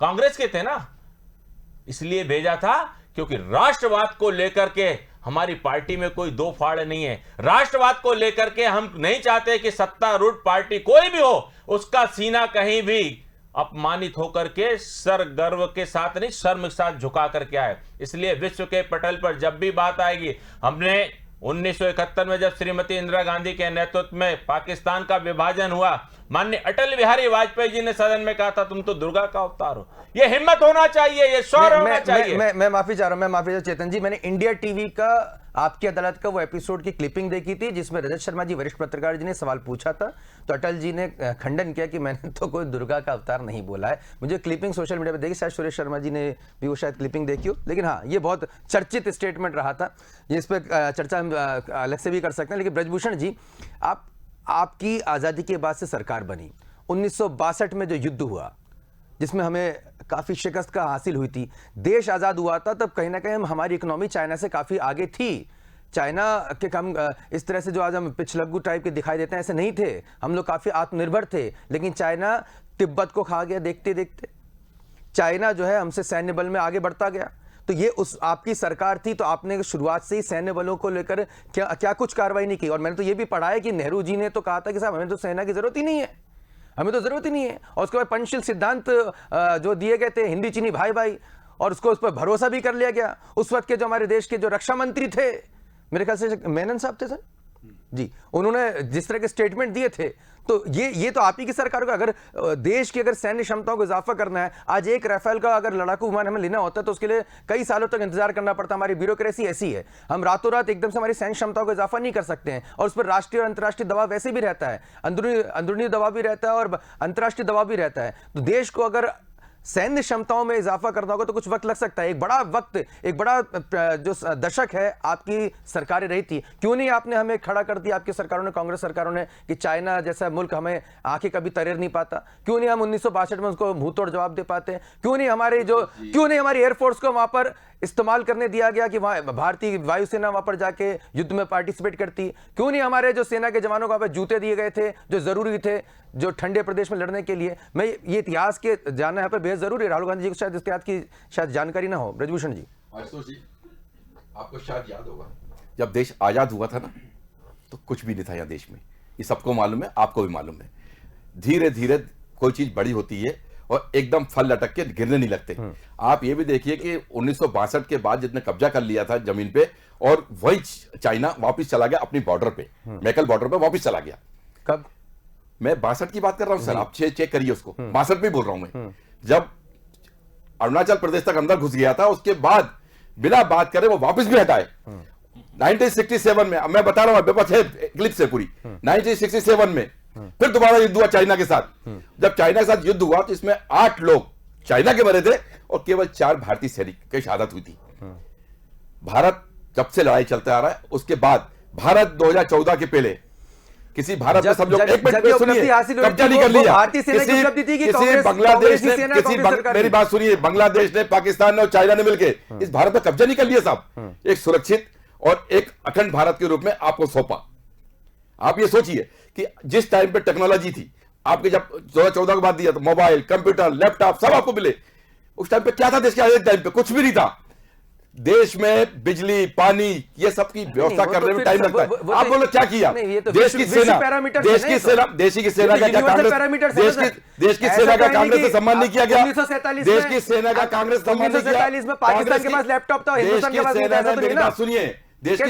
कांग्रेस के थे ना, इसलिए भेजा था क्योंकि राष्ट्रवाद को लेकर के हमारी पार्टी में कोई दो फाड़ नहीं है। राष्ट्रवाद को लेकर के हम नहीं चाहते कि सत्तारूढ़ पार्टी कोई भी हो उसका सीना कहीं भी अपमानित होकर के सर गर्व के साथ नहीं, शर्म के साथ झुका करके आए। इसलिए विश्व के पटल पर जब भी बात आएगी, हमने 1971 में जब श्रीमती इंदिरा गांधी के नेतृत्व में पाकिस्तान का विभाजन हुआ, माननीय अटल बिहारी वाजपेयी जी ने सदन में कहा था तुम तो दुर्गा का अवतार हो। ये हिम्मत होना चाहिए, ये शौर्य होना चाहिए। मैं माफी चाह रहा हूं चेतन जी। मैंने इंडिया टीवी का आपकी अदालत का वो एपिसोड की क्लिपिंग देखी थी जिसमें रजत शर्मा जी वरिष्ठ पत्रकार जी ने सवाल पूछा था, तो अटल जी ने खंडन किया कि मैंने तो कोई दुर्गा का अवतार नहीं बोला है। मुझे क्लिपिंग सोशल मीडिया पे देखी, शायद सुरेश शर्मा जी ने भी वो शायद क्लिपिंग देखी हो, लेकिन हाँ ये बहुत चर्चित स्टेटमेंट रहा था, इस पर चर्चा हम अलग से भी कर सकते हैं। लेकिन ब्रजभूषण जी, आपकी आज़ादी के बाद से सरकार बनी, 1962 में जो युद्ध हुआ जिसमें हमें काफ़ी शिकस्त का हासिल हुई थी, देश आज़ाद हुआ था तब कहीं ना कहीं हमारी इकोनॉमी चाइना से काफ़ी आगे थी। चाइना के हम इस तरह से जो आज हम पिछलग्गू टाइप के दिखाई देते हैं ऐसे नहीं थे, हम लोग काफ़ी आत्मनिर्भर थे। लेकिन चाइना तिब्बत को खा गया देखते देखते। चाइना जो है हमसे सैन्य बल में आगे बढ़ता गया। तो ये उस आपकी सरकार थी, तो आपने शुरुआत से ही सैन्य बलों को लेकर क्या कुछ कार्रवाई नहीं की। और मैंने तो ये भी पढ़ा है कि नेहरू जी ने तो कहा था कि साहब हमें तो सेना की जरूरत ही नहीं है, हमें तो जरूरत ही नहीं है। और उसके बाद पंचशील सिद्धांत जो दिए गए थे, हिंदी चीनी भाई भाई, और उसको उस पर भरोसा भी कर लिया गया। उस वक्त के जो हमारे देश के जो रक्षा मंत्री थे, मेरे ख्याल से मेनन साहब थे सर जी, उन्होंने जिस तरह के स्टेटमेंट दिए थे, तो ये तो आप ही की सरकार को, अगर देश की अगर सैन्य क्षमताओं को इजाफा करना है, आज एक राफेल का अगर लड़ाकू विमान हमें लेना होता है तो उसके लिए कई सालों तक इंतजार करना पड़ता। हमारी ब्यूरोक्रेसी ऐसी है, हम रातों रात एकदम से हमारी सैन्य क्षमताओं को इजाफा नहीं कर सकते हैं। और उस पर राष्ट्रीय और अंतर्राष्ट्रीय दबाव वैसे भी रहता है, अंदरूनी दबाव भी रहता है और अंतर्राष्ट्रीय दबाव भी रहता है। तो देश को अगर सैन्य क्षमताओं में इजाफा करना होगा तो कुछ वक्त लग सकता है। एक बड़ा जो दशक है आपकी सरकारें रही थी, क्यों नहीं आपने हमें खड़ा कर दिया, आपकी सरकारों ने, कांग्रेस सरकारों ने, कि चाइना जैसा मुल्क हमें आंखें कभी तरेर नहीं पाता। क्यों नहीं हम 1962 में उसको मुंह तोड़ जवाब दे पाते? क्यों नहीं हमारी एयरफोर्स को वहां पर इस्तेमाल करने दिया गया कि वहां भारतीय वायुसेना वहां पर जाके युद्ध में पार्टिसिपेट करती? क्यों नहीं हमारे जो सेना के जवानों को वहां पर जूते दिए गए थे जो जरूरी थे जो ठंडे प्रदेश में लड़ने के लिए? मैं ये इतिहास के जानना यहाँ पर बेहद जरूरी है। राहुल गांधी जी को शायद इतिहास की शायद जानकारी ना हो। ब्रजभूषण जी, आशुतोष जी, आपको शायद याद होगा जब देश आजाद हुआ था ना, तो कुछ भी नहीं था यहाँ देश में, ये सबको मालूम है, आपको भी मालूम है। धीरे धीरे कोई चीज बड़ी होती है और एकदम फल लटक के गिरने नहीं लगते। आप ये भी देखिए कि 1962 के बाद जितने कब्जा कर लिया था जमीन पे, और वही चाइना वापस चला गया अपनी बॉर्डर पे, मैकल बॉर्डर पे वापस चला गया। कब? मैं 62 की बात कर रहा हूं सर, आप चेक करिए उसको, 62 भी बोल रहा हूं मैं। जब अरुणाचल प्रदेश तक अंदर घुस गया था, उसके बाद बिना बात करे वो वापस भी हटाए। 1967 में, मैं बता रहा हूं, मेरे पास है क्लिप से पूरी, 1967 में फिर दोबारा युद्ध हुआ चाइना के साथ। जब चाइना के साथ युद्ध हुआ तो इसमें 8 लोग चाइना के मरे थे और केवल 4 भारतीय सैनिक की शहादत हुई थी। भारत जब से लड़ाई चलता आ रहा है, उसके बाद भारत 2014 के पहले किसी भारत में सब लोग एक मिनट में सुनिए, कब्जा नहीं कर लिया। भारतीय सेना की उपलब्धि थी कि किसी बांग्लादेश ने, मेरी बात सुनिए, बांग्लादेश ने, पाकिस्तान ने और चाइना ने मिलकर इस भारत में कब्जा नहीं कर लिया साहब। एक सुरक्षित और एक अखंड भारत के रूप में आपको सौंपा। आप ये सोचिए कि जिस टाइम पे टेक्नोलॉजी थी, आपके जब 2014 के बाद दिया तो मोबाइल, कंप्यूटर, लैपटॉप सब आपको मिले। उस टाइम पे क्या था देश के आजादी टाइम पे? कुछ भी नहीं था। देश में बिजली, पानी, ये सब की व्यवस्था करने में टाइम लगता है। आप बोलो क्या किया? देश की सेना का कांग्रेस से सम्मान नहीं किया गया। देश की सेना का कांग्रेस सम्मान नहीं किया। पाकिस्तान के पास लैपटॉप था, हिंदुस्तान के पास नहीं था। मेरी बात सुनिए, देश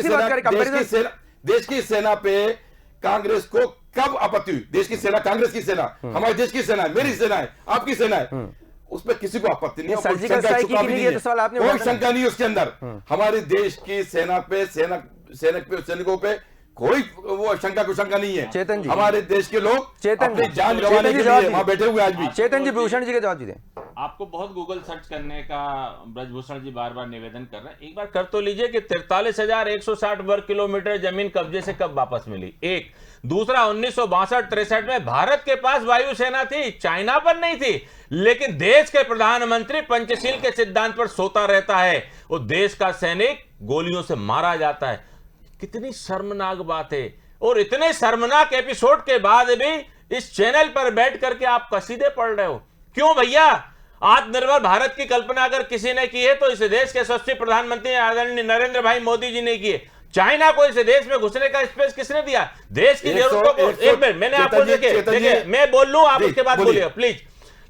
की सेना पे कांग्रेस को कब आपत्ति हुई? देश की सेना, कांग्रेस की सेना, हमारे देश की सेना है, मेरी सेना है, आपकी सेना है, उसमें किसी को आपत्ति नहीं है। कोई शंका नहीं उसके अंदर। हमारे देश की सेना पे, सैनिकों पे कोई वो शंका कुशंका नहीं है। चेतन जी, हमारे देश के लोग अपनी जान गंवाने के लिए वहां बैठे हुए आज भी। चेतन जी, भूषण जी के जवाब दीजिए। आपको बहुत गूगल सर्च करने का ब्रजभूषण जी बार बार निवेदन कर रहे हैं, एक बार कर तो लीजिए कि 43,160 वर्ग किलोमीटर जमीन कब्जे से कब वापस मिली? एक। दूसरा, 1962-63 में भारत के पास वायुसेना थी, चाइना पर नहीं थी, लेकिन देश के प्रधानमंत्री पंचशील के सिद्धांत पर सोता रहता है, वो देश का सैनिक गोलियों से मारा जाता है। कितनी शर्मनाक बात है। और इतने शर्मनाक एपिसोड के बाद भी इस चैनल पर बैठ करके आप कसीदे पढ़ रहे हो। क्यों भैया? आत्मनिर्भर भारत की कल्पना अगर किसी ने की है तो इस देश के यशस्वी प्रधानमंत्री आदरणीय नरेंद्र भाई मोदी जी ने की है। चाइना को इस देश में घुसने का स्पेस किसने दिया? देश की जरूरतों को, एक मिनट मैंने आपको देखिए मैं बोल लूं, आप उसके बाद बोलिए प्लीज।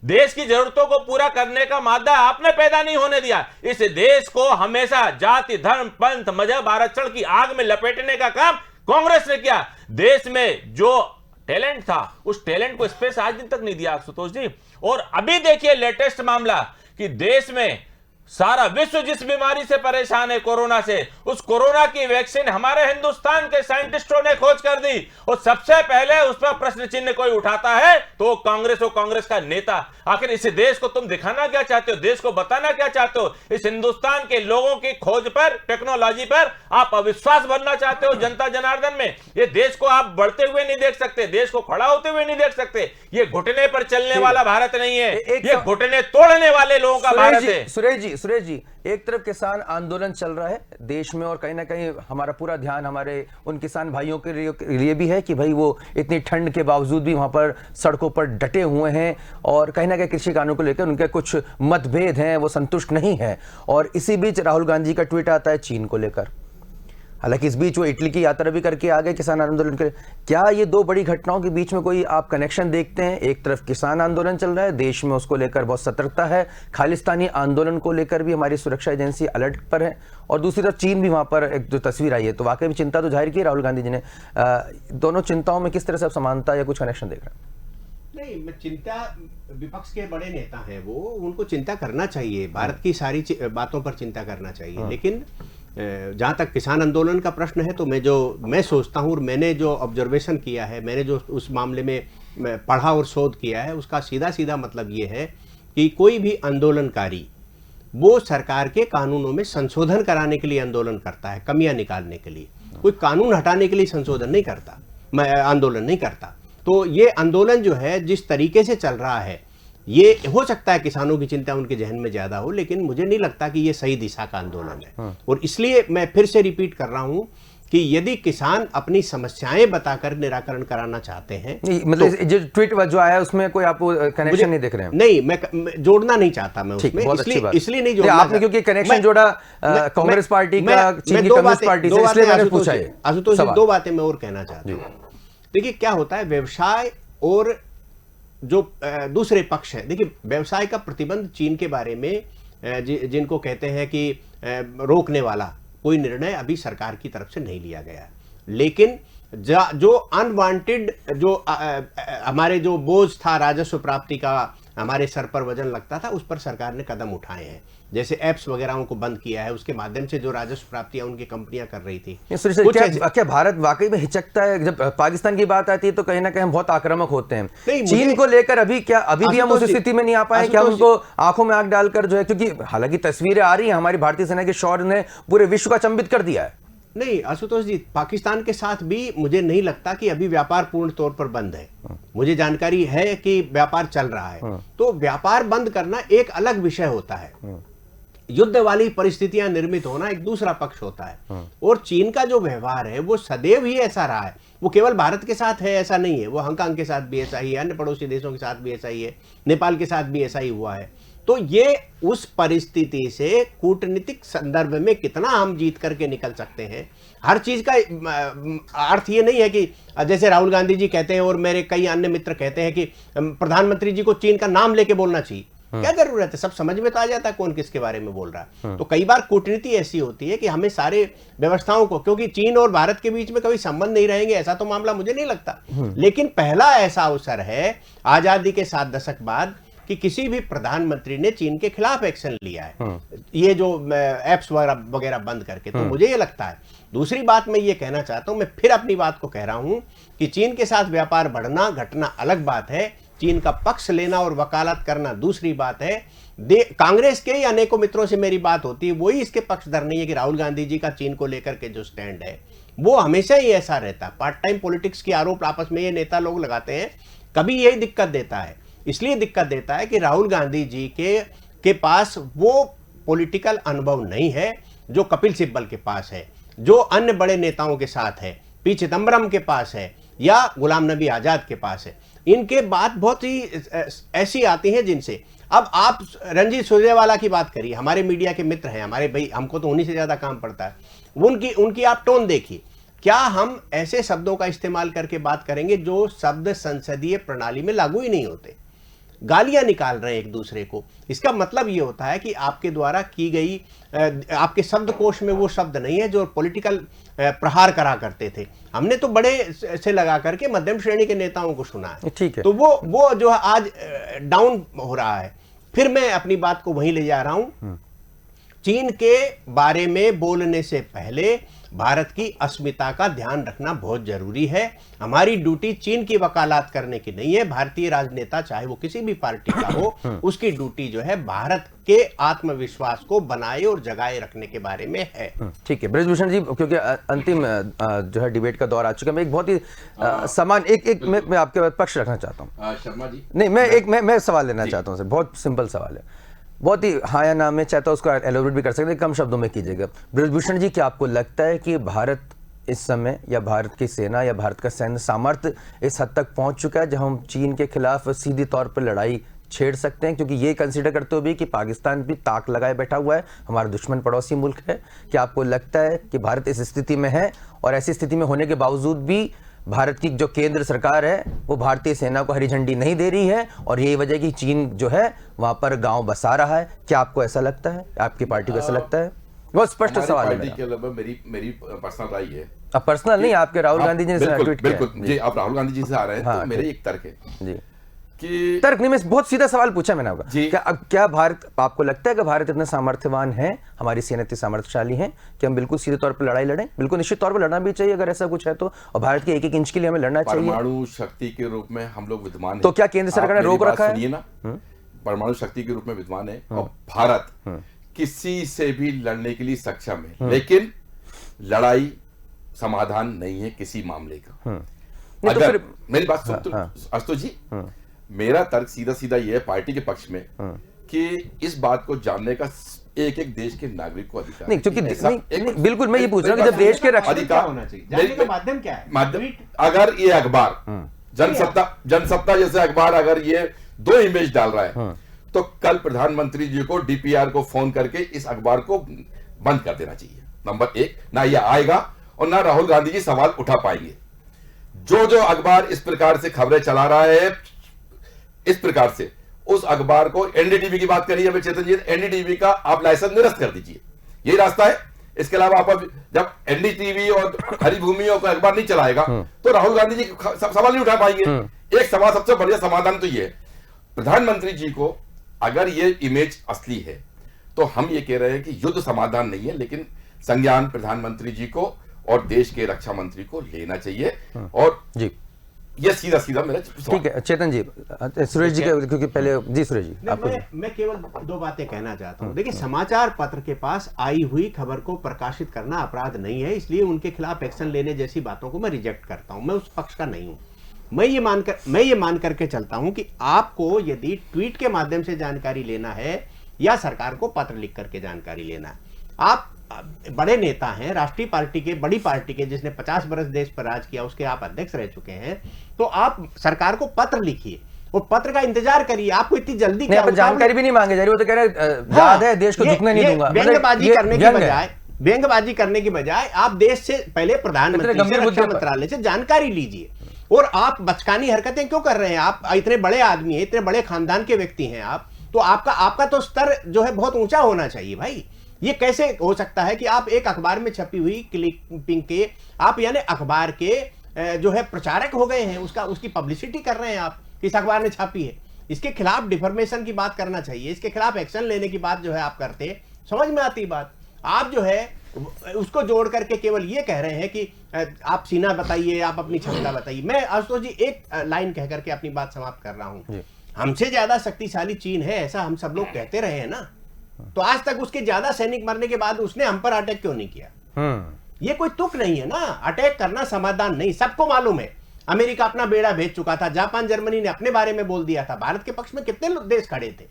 देश की जरूरतों को पूरा करने का मादा आपने पैदा नहीं होने दिया। इस देश को हमेशा जाति, धर्म, पंथ, मजहब, आरक्षण की आग में लपेटने का काम कांग्रेस ने किया। देश में जो टैलेंट था उस टैलेंट को स्पेस आज दिन तक नहीं दिया आशुतोष जी। और अभी देखिए लेटेस्ट मामला कि देश में सारा विश्व जिस बीमारी से परेशान है, कोरोना से, उस कोरोना की वैक्सीन हमारे हिंदुस्तान के साइंटिस्टों ने खोज कर दी और सबसे पहले उस पर प्रश्न चिन्ह कोई उठाता है तो कांग्रेस और कांग्रेस का नेता। आखिर इस देश को तुम दिखाना क्या चाहते हो? देश को बताना क्या चाहते हो? इस हिंदुस्तान के लोगों की खोज पर, टेक्नोलॉजी पर आप अविश्वास भरना चाहते हो जनता जनार्दन में। ये देश को आप बढ़ते हुए नहीं देख सकते, देश को खड़ा होते हुए नहीं देख सकते। ये घुटने पर चलने वाला भारत नहीं है, ये घुटने तोड़ने वाले लोगों का भारत है। सुरेश जी, एक तरफ किसान आंदोलन चल रहा है देश में और कहीं ना कहीं हमारा पूरा ध्यान हमारे उन किसान भाइयों के लिए भी है कि भाई वो इतनी ठंड के बावजूद भी वहां पर सड़कों पर डटे हुए हैं और कहीं ना कहीं कृषि कानून को लेकर उनके कुछ मतभेद हैं, वो संतुष्ट नहीं है। और इसी बीच राहुल गांधी का ट्वीट आता है चीन को लेकर। हालांकि इस बीच वो इटली की यात्रा भी करके आ गए किसान आंदोलन के। क्या ये दो बड़ी घटनाओं के बीच में कोई आप कनेक्शन देखते हैं? एक तरफ किसान आंदोलन चल रहा है, देश में उसको लेकर बहुत सतर्कता है, खालिस्तानी आंदोलन को लेकर भी हमारी सुरक्षा एजेंसी अलर्ट पर है, और दूसरी तरफ चीन भी वहां पर एक जो तस्वीर आई है, तो वाकई में चिंता तो जाहिर की राहुल गांधी जी ने। दोनों चिंताओं में किस तरह से समानता या कुछ कनेक्शन देख रहे हैं? नहीं, मैं चिंता, विपक्ष के बड़े नेता हैं वो, उनको चिंता करना चाहिए, भारत की सारी बातों पर चिंता करना चाहिए। लेकिन जहाँ तक किसान आंदोलन का प्रश्न है तो मैं सोचता हूँ और मैंने जो ऑब्जर्वेशन किया है, मैंने जो उस मामले में पढ़ा और शोध किया है, उसका सीधा सीधा मतलब ये है कि कोई भी आंदोलनकारी वो सरकार के कानूनों में संशोधन कराने के लिए आंदोलन करता है, कमियां निकालने के लिए। कोई कानून हटाने के लिए संशोधन नहीं करता, आंदोलन नहीं करता। तो ये आंदोलन जो है जिस तरीके से चल रहा है, ये हो सकता है किसानों की चिंता उनके जहन में ज्यादा हो, लेकिन मुझे नहीं लगता कि ये सही दिशा का आंदोलन है। और इसलिए मैं फिर से रिपीट कर रहा हूं कि यदि किसान अपनी समस्याएं बताकर निराकरण कराना चाहते हैं, मतलब जो ट्वीट जो आया है उसमें कोई आप कनेक्शन नहीं देख रहे हैं? नहीं, मैं जोड़ना नहीं चाहता मैं उसमें, इसलिए नहीं जोड़ना आपने, क्योंकि कनेक्शन जोड़ा कांग्रेस पार्टी का चीन की कम्युनिस्ट पार्टी से, इसलिए मैंने पूछा है। आशुतोष जी, दो बातें मैं और कहना चाहता हूं। देखिए क्या होता है, व्यवसाय और जो दूसरे पक्ष है, देखिए व्यवसाय का प्रतिबंध चीन के बारे में जिनको कहते हैं कि रोकने वाला कोई निर्णय अभी सरकार की तरफ से नहीं लिया गया, लेकिन जो अनवांटेड जो हमारे जो बोझ था राजस्व प्राप्ति का, हमारे सर पर वजन लगता था, उस पर सरकार ने कदम उठाए हैं। जैसे एप्स वगैरह को बंद किया है, उसके माध्यम से जो राजस्व प्राप्तियां उनकी कंपनियां कर रही थी। क्या भारत वाकई में हिचकता है? जब पाकिस्तान की बात आती है तो कहीं ना कहीं हम बहुत आक्रामक होते हैं। चीन को लेकर अभी भी हम उस स्थिति में नहीं आ पाए कि हम उनको आंखों में आंख डालकर जो है, क्योंकि हालांकि तस्वीरें आ रही हैं, हमारी भारतीय सेना के शौर्य ने पूरे विश्व का अचंभित कर दिया है। नहीं आशुतोष जी, पाकिस्तान के साथ भी मुझे नहीं लगता कि अभी व्यापार पूर्ण तौर पर बंद है। मुझे जानकारी है कि व्यापार चल रहा है, तो व्यापार बंद करना एक अलग विषय होता है, युद्ध वाली परिस्थितियां निर्मित होना एक दूसरा पक्ष होता है। और चीन का जो व्यवहार है वो सदैव ही ऐसा रहा है, वो केवल भारत के साथ है ऐसा नहीं है, वो हांगकांग के साथ भी ऐसा ही है, अन्य पड़ोसी देशों के साथ भी ऐसा ही है, नेपाल के साथ भी ऐसा ही हुआ है। तो ये उस परिस्थिति से कूटनीतिक संदर्भ में कितना हम जीत करके निकल सकते हैं, हर चीज का अर्थ ये नहीं है कि जैसे राहुल गांधी जी कहते हैं और मेरे कई अन्य मित्र कहते हैं कि प्रधानमंत्री जी को चीन का नाम लेके बोलना चाहिए। क्या जरूरत है? सब समझ में तो आ जाता है कौन किसके बारे में बोल रहा है। तो कई बार कूटनीति ऐसी होती है कि हमें सारे व्यवस्थाओं को, क्योंकि चीन और भारत के बीच में कभी संबंध नहीं रहेंगे ऐसा तो मामला मुझे नहीं लगता, लेकिन पहला ऐसा अवसर है आजादी के 7 दशक बाद कि किसी भी प्रधानमंत्री ने चीन के खिलाफ एक्शन लिया है, ये जो एप्स वगैरह बंद करके। तो मुझे ये लगता है। दूसरी बात मैं ये कहना चाहता हूं, मैं फिर अपनी बात को कह रहा हूं कि चीन के साथ व्यापार बढ़ना घटना अलग बात है, चीन का पक्ष लेना और वकालत करना दूसरी बात है। कांग्रेस के या अनेकों मित्रों से मेरी बात होती है, वही इसके पक्षधर नहीं है कि राहुल गांधी जी का चीन को लेकर के जो स्टैंड है वो हमेशा ही ऐसा रहता है। पार्ट टाइम पॉलिटिक्स के आरोप आपस में ये नेता लोग लगाते हैं, कभी यही दिक्कत देता है। इसलिए दिक्कत देता है कि राहुल गांधी जी के पास वो पॉलिटिकल अनुभव नहीं है जो कपिल सिब्बल के पास है, जो अन्य बड़े नेताओं के साथ है। पी चिदम्बरम के पास है या गुलाम नबी आजाद के पास है। इनके बात बहुत ही ऐसी आती है जिनसे, अब आप रणजीत सुरजेवाला की बात करिए, हमारे मीडिया के मित्र हैं, हमारे भाई, हमको तो उन्हीं से ज्यादा काम पड़ता है। उनकी आप टोन देखिए, क्या हम ऐसे शब्दों का इस्तेमाल करके बात करेंगे जो शब्द संसदीय प्रणाली में लागू ही नहीं होते? गालियां निकाल रहे हैं एक दूसरे को। इसका मतलब ये होता है कि आपके द्वारा की गई, आपके शब्दकोश में वो शब्द नहीं है जो पॉलिटिकल प्रहार करा करते थे। हमने तो बड़े से लगा करके मध्यम श्रेणी के नेताओं को सुना है। ठीक है। तो वो जो है आज डाउन हो रहा है। फिर मैं अपनी बात को वहीं ले जा रहा हूं। चीन के बारे में बोलने से पहले भारत की अस्मिता का ध्यान रखना बहुत जरूरी है। हमारी ड्यूटी चीन की वकालत करने की नहीं है। भारतीय राजनेता चाहे वो किसी भी पार्टी का हो, उसकी ड्यूटी जो है भारत के आत्मविश्वास को बनाए और जगाए रखने के बारे में है। ठीक है ब्रजभूषण जी, क्योंकि अंतिम जो है डिबेट का दौर आ चुका है, मैं एक बहुत ही समान मैं आपके पक्ष रखना चाहता हूँ। शर्मा जी, नहीं, मैं सवाल लेना चाहता हूँ सर, बहुत सिंपल सवाल है, बहुत ही हाँ या ना में चाहता हूँ उसको एलोबरेट भी कर सकते हैं, कम शब्दों में कीजिएगा। ब्रजभूषण जी, क्या आपको लगता है कि भारत इस समय, या भारत की सेना या भारत का सैन्य सामर्थ्य इस हद तक पहुंच चुका है जहां हम चीन के खिलाफ सीधी तौर पर लड़ाई छेड़ सकते हैं? क्योंकि ये कंसीडर करते हुए भी कि पाकिस्तान भी ताक लगाए बैठा हुआ है, हमारा दुश्मन पड़ोसी मुल्क है। क्या आपको लगता है कि भारत इस स्थिति में है, और ऐसी स्थिति में होने के बावजूद भी भारत की जो केंद्र सरकार है वो भारतीय सेना को हरी झंडी नहीं दे रही है, और यही वजह कि चीन जो है वहां पर गांव बसा रहा है? क्या आपको ऐसा लगता है, आपकी पार्टी को ऐसा लगता है? बहुत स्पष्ट सवाल है के अलावा मेरी पर्सनल राय है। अब पर्सनल नहीं, आपके राहुल गांधी जी ने ट्वीट किया। बिल्कुल जी, आप राहुल गांधी जी से आ रहे हैं। हाँ, तो मेरे एक तर्क है जी कि तर्क नहीं, मैं बहुत सीधा सवाल पूछा मैंने आपका। जी। क्या भारत, आपको लगता है कि भारत इतना सामर्थ्यवान है, हमारी सेना इतनी सामर्थ्यशाली है कि हम बिल्कुल सीधे तौर पर लड़ाई लड़ें? बिल्कुल निश्चित तौर पर लड़ना भी चाहिए अगर ऐसा कुछ है तो, और भारत के एक एक इंच के लिए हमें लड़ना चाहिए। परमाणु शक्ति के रूप में हम लोग विद्वान हैं। तो क्या केंद्र सरकार ने रोक रखा है? सुनिए ना, परमाणु शक्ति के रूप में विद्वान है, और भारत किसी से भी लड़ने के लिए सक्षम है, लेकिन लड़ाई समाधान नहीं है किसी मामले का। अगर मेरी बात सुन तो आशुतोष जी, मेरा तर्क सीधा सीधा ये है पार्टी के पक्ष में कि इस बात को जानने का एक एक देश के नागरिक को अधिकार नहीं, क्योंकि नहीं, बिल्कुल मैं ये पूछ रहा हूँ कि जब देश के रक्षा अधिकार होना चाहिए, जानने का माध्यम क्या है? माध्यम, अगर ये अखबार जनसत्ता जैसे अखबार अगर ये 2 इमेज डाल रहा है, तो कल प्रधानमंत्री जी को डीपीआर को फोन करके इस अखबार को बंद कर देना चाहिए। नंबर 1, ना ये आएगा और ना राहुल गांधी जी सवाल उठा पाएंगे। जो अखबार इस प्रकार से खबरें चला रहा है, इस प्रकार से उस अखबार को, एनडीटीवी की बात करिए चेतन जी, एनडीटीवी का आप लाइसेंस निरस्त कर दीजिए, यही रास्ता है। इसके अलावा आप जब एनडीटीवी और हरिभूमि और अखबार नहीं चलाएगा तो राहुल गांधी जी सवाल नहीं उठा पाएंगे। एक सवाल, सबसे बढ़िया समाधान तो ये है, प्रधानमंत्री जी को अगर ये इमेज असली है तो हम ये कह रहे हैं कि युद्ध समाधान नहीं है, लेकिन संज्ञान प्रधानमंत्री जी को और देश के रक्षा मंत्री को लेना चाहिए। और जी, ये सीधा सीधा मेरा ठीक है। चेतन जी, सुरेश जी के, क्योंकि पहले जी सुरेश जी आपको। मैं केवल 2 बातें कहना चाहता हूं। देखिए, समाचार पत्र के पास आई हुई खबर को प्रकाशित करना अपराध नहीं है, इसलिए उनके खिलाफ एक्शन लेने जैसी बातों को मैं रिजेक्ट करता हूं। मैं उस पक्ष का नहीं हूं। मैं ये मान करके चलता हूं कि आपको यदि ट्वीट के माध्यम से जानकारी लेना है या सरकार को पत्र लिख करके जानकारी लेना है, आप बड़े नेता हैं, राष्ट्रीय पार्टी के, बड़ी पार्टी के, जिसने 50 वर्ष देश पर राज किया, उसके आप अध्यक्ष रह चुके हैं, तो आप सरकार को पत्र लिखिए और पत्र का इंतजार करिए। आपको इतनी जल्दी क्या, जानकारी भी नहीं मांगे जा रही, वो तो कह रहे याद है देश को झुकने नहीं दूंगा। व्यंग्यबाजी करने की बजाय आप देश से पहले प्रधानमंत्री से, रक्षा मंत्रालय से जानकारी लीजिए। और आप बचकानी हरकतें क्यों कर रहे हैं? आप इतने बड़े आदमी हैं, इतने बड़े खानदान के व्यक्ति हैं आप, तो आपका तो स्तर जो है बहुत ऊंचा होना चाहिए भाई। ये कैसे हो सकता है कि आप एक अखबार में छपी हुई क्लिपिंग के, आप यानी अखबार के जो है प्रचारक हो गए हैं, उसकी पब्लिसिटी कर रहे हैं आप, किस अखबार ने छापी है। इसके खिलाफ डिफॉर्मेशन की बात करना चाहिए, इसके खिलाफ एक्शन लेने की बात जो है आप करते, समझ में आती बात। आप जो है उसको जोड़ करके केवल ये कह रहे हैं कि आप सीना बताइए, आप अपनी क्षमता बताइए। मैं आशुतोष जी एक लाइन कह करके अपनी बात समाप्त कर रहा हूं। हमसे ज्यादा शक्तिशाली चीन है, ऐसा हम सब लोग कहते रहे हैं ना, तो आज तक उसके ज्यादा सैनिक मरने के बाद उसने हम पर अटैक क्यों नहीं किया? ये कोई तुक नहीं है ना, अटैक करना समाधान नहीं। सबको मालूम है अमेरिका अपना बेड़ा भेज चुका था, जापान जर्मनी ने अपने बारे में बोल दिया था, भारत के पक्ष में कितने देश खड़े थे।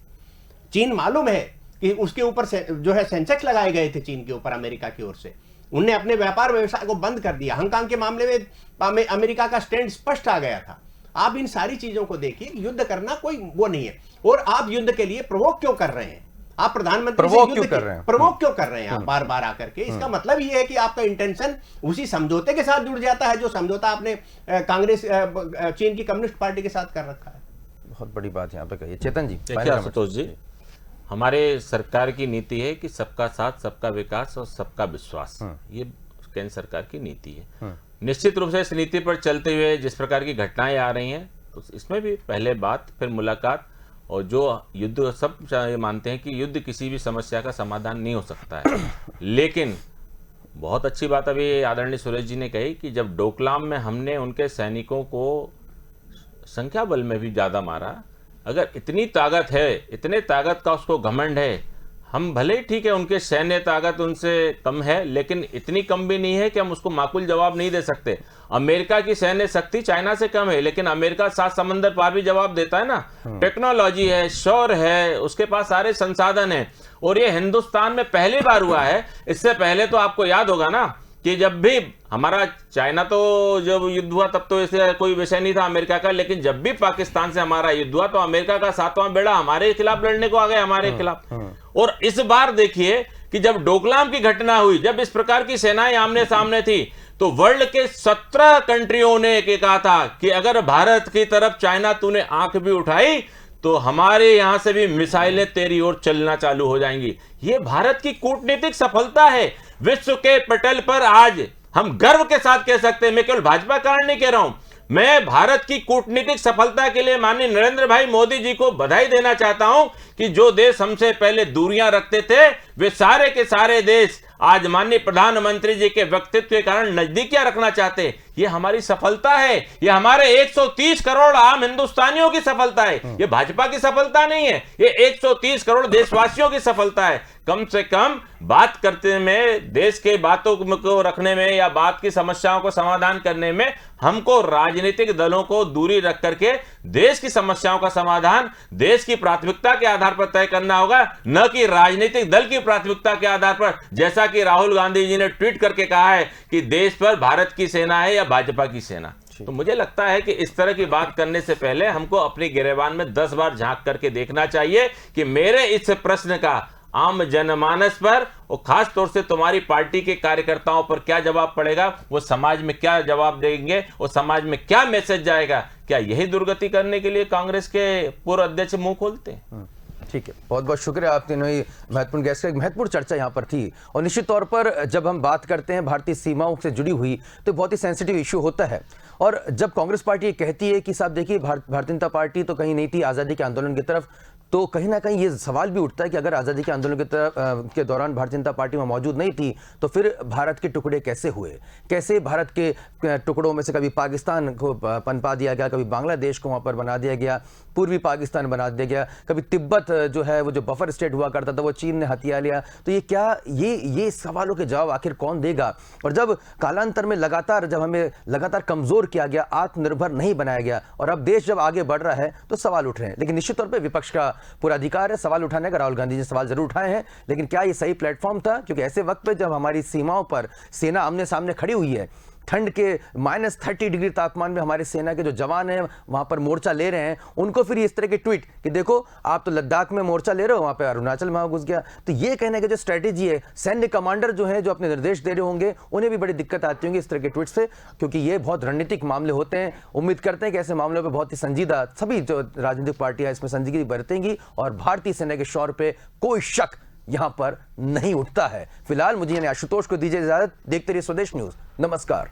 चीन मालूम है कि उसके ऊपर जो है सेंसेक्स लगाए गए थे चीन के ऊपर अमेरिका की ओर से। उनने अपने व्यापार व्यवसाय को बंद कर दिया। हांगकांग के मामले में अमेरिका का स्टैंड स्पष्ट आ गया था। आप इन सारी चीजों को देखिए, युद्ध करना कोई वो नहीं है। और आप युद्ध के लिए प्रवोक क्यों कर रहे हैं? आप प्रधानमंत्री से युद्ध प्रवोक क्यों कर रहे हैं आप बार बार आकर के? इसका मतलब ये है कि आपका इंटेंशन उसी समझौते के साथ जुड़ जाता है जो समझौता आपने कांग्रेस चीन की कम्युनिस्ट पार्टी के साथ कर रखा है। बहुत बड़ी बात यहाँ पे कही। चेतन जी, देखिए आशुतोष जी, हमारे सरकार की नीति है कि सबका साथ, सबका विकास और सबका विश्वास, ये केंद्र सरकार की नीति है। निश्चित रूप से इस नीति पर चलते हुए जिस प्रकार की घटनाएं आ रही हैं, तो इसमें भी पहले बात फिर मुलाकात, और जो युद्ध, सब मानते हैं कि युद्ध किसी भी समस्या का समाधान नहीं हो सकता है। लेकिन बहुत अच्छी बात अभी आदरणीय सुरेश जी ने कही कि जब डोकलाम में हमने उनके सैनिकों को संख्या बल में भी ज़्यादा मारा, अगर इतनी ताकत है, इतने ताकत का उसको घमंड है, हम भले ही ठीक है उनके सैन्य ताकत उनसे कम है, लेकिन इतनी कम भी नहीं है कि हम उसको माकूल जवाब नहीं दे सकते। अमेरिका की सैन्य शक्ति चाइना से कम है, लेकिन अमेरिका 7 समंदर पार भी जवाब देता है ना। टेक्नोलॉजी है, शौर्य है, उसके पास सारे संसाधन हैं। और ये हिंदुस्तान में पहली बार हुआ है। इससे पहले तो आपको याद होगा ना कि जब भी हमारा चाइना तो जब युद्ध हुआ तब तो ऐसे कोई विषय नहीं था अमेरिका का, लेकिन जब भी पाकिस्तान से हमारा युद्ध हुआ तो अमेरिका का 7वां बेड़ा हमारे खिलाफ लड़ने को आ गया, हमारे खिलाफ। और इस बार देखिए कि जब डोकलाम की घटना हुई, जब इस प्रकार की सेनाएं आमने सामने थी, तो वर्ल्ड के 17 कंट्रियों ने कहा था कि अगर भारत की तरफ चाइना तूने आंख भी उठाई तो हमारे यहां से भी मिसाइलें तेरी ओर चलना चालू हो जाएंगी। ये भारत की कूटनीतिक सफलता है। विश्व के पटल पर आज हम गर्व के साथ कह सकते हैं, मैं केवल भाजपा कारण नहीं कह रहा हूं, मैं भारत की कूटनीतिक सफलता के लिए माननीय नरेंद्र भाई मोदी जी को बधाई देना चाहता हूं कि जो देश हमसे पहले दूरियां रखते थे, वे सारे के सारे देश आज माननीय प्रधानमंत्री जी के व्यक्तित्व के कारण नजदीकियां रखना चाहते हैं। ये हमारी सफलता है, ये हमारे 130 करोड़ आम हिंदुस्तानियों की सफलता है। ये भाजपा की सफलता नहीं है, ये 130 करोड़ देशवासियों की सफलता है। कम से कम बात करते में, देश के बातों को रखने में या बात की समस्याओं को समाधान करने में हमको राजनीतिक दलों को दूरी रख करके देश की समस्याओं का समाधान देश की प्राथमिकता के आधार पर तय करना होगा, न कि राजनीतिक दल की प्राथमिकता के आधार पर। जैसा कि राहुल गांधी जी ने ट्वीट करके कहा है कि देश पर भारत की सेना है या भाजपा की सेना। तो मुझे लगता है कि इस तरह की बात करने से पहले हमको अपनी गिरेबान में 10 बार झांक करके देखना चाहिए कि मेरे इस प्रश्न का आम जनमानस पर और खास तौर से तुम्हारी पार्टी के कार्यकर्ताओं पर क्या जवाब पड़ेगा, वो समाज में क्या जवाब देंगे और समाज में क्या मैसेज जाएगा। क्या यही दुर्गति करने के लिए कांग्रेस के पूर्व अध्यक्ष मुंह खोलते हैं? ठीक है, बहुत बहुत शुक्रिया। आप तीनों ही महत्वपूर्ण गेस्ट का एक महत्वपूर्ण चर्चा यहाँ पर थी। और निश्चित तौर पर जब हम बात करते हैं भारतीय सीमाओं से जुड़ी हुई, तो बहुत ही सेंसिटिव इशू होता है। और जब कांग्रेस पार्टी कहती है कि साहब देखिए भारतीय जनता पार्टी तो कहीं नहीं थी आज़ादी के आंदोलन की तरफ, तो कहीं ना कहीं ये सवाल भी उठता है कि अगर आज़ादी के आंदोलन के दौरान भारतीय जनता पार्टी में मौजूद नहीं थी तो फिर भारत के टुकड़े कैसे हुए, कैसे भारत के टुकड़ों में से कभी पाकिस्तान को पनपा दिया गया, कभी बांग्लादेश को वहाँ पर बना दिया गया, पूर्वी पाकिस्तान बना दिया गया, कभी तिब्बत जो है वो जो बफर स्टेट हुआ करता था वो चीन ने हथिया लिया। तो ये क्या ये सवालों के जवाब आखिर कौन देगा? और जब कालांतर में जब हमें लगातार कमज़ोर किया गया, आत्मनिर्भर नहीं बनाया गया, और अब देश जब आगे बढ़ रहा है तो सवाल उठ रहे हैं। लेकिन निश्चित तौर पर विपक्ष का पूरा अधिकार है सवाल उठाने का। राहुल गांधी जी सवाल जरूर उठाए हैं, लेकिन क्या ये सही प्लेटफॉर्म था? क्योंकि ऐसे वक्त पे जब हमारी सीमाओं पर सेना आमने सामने खड़ी हुई है, ठंड के -30 डिग्री तापमान में हमारे सेना के जो जवान हैं वहां पर मोर्चा ले रहे हैं, उनको फिर इस तरह के ट्वीट कि देखो आप तो लद्दाख में मोर्चा ले रहे हो, वहां पे अरुणाचल में घुस गया। तो ये कहने की जो स्ट्रेटेजी है, सैन्य कमांडर जो है जो अपने निर्देश दे रहे होंगे, उन्हें भी बड़ी दिक्कत आती होंगी इस तरह के ट्वीट से, क्योंकि ये बहुत रणनीतिक मामले होते हैं। उम्मीद करते हैं कि ऐसे मामलों पर बहुत ही संजीदा सभी जो राजनीतिक पार्टियां इसमें संजीदगी बरतेंगी और भारतीय सेना के शौर्य पे कोई शक यहां पर नहीं उठता है। फिलहाल मुझे यानी आशुतोष को दीजिए इजाजत। देखते रहिए स्वदेश न्यूज। नमस्कार।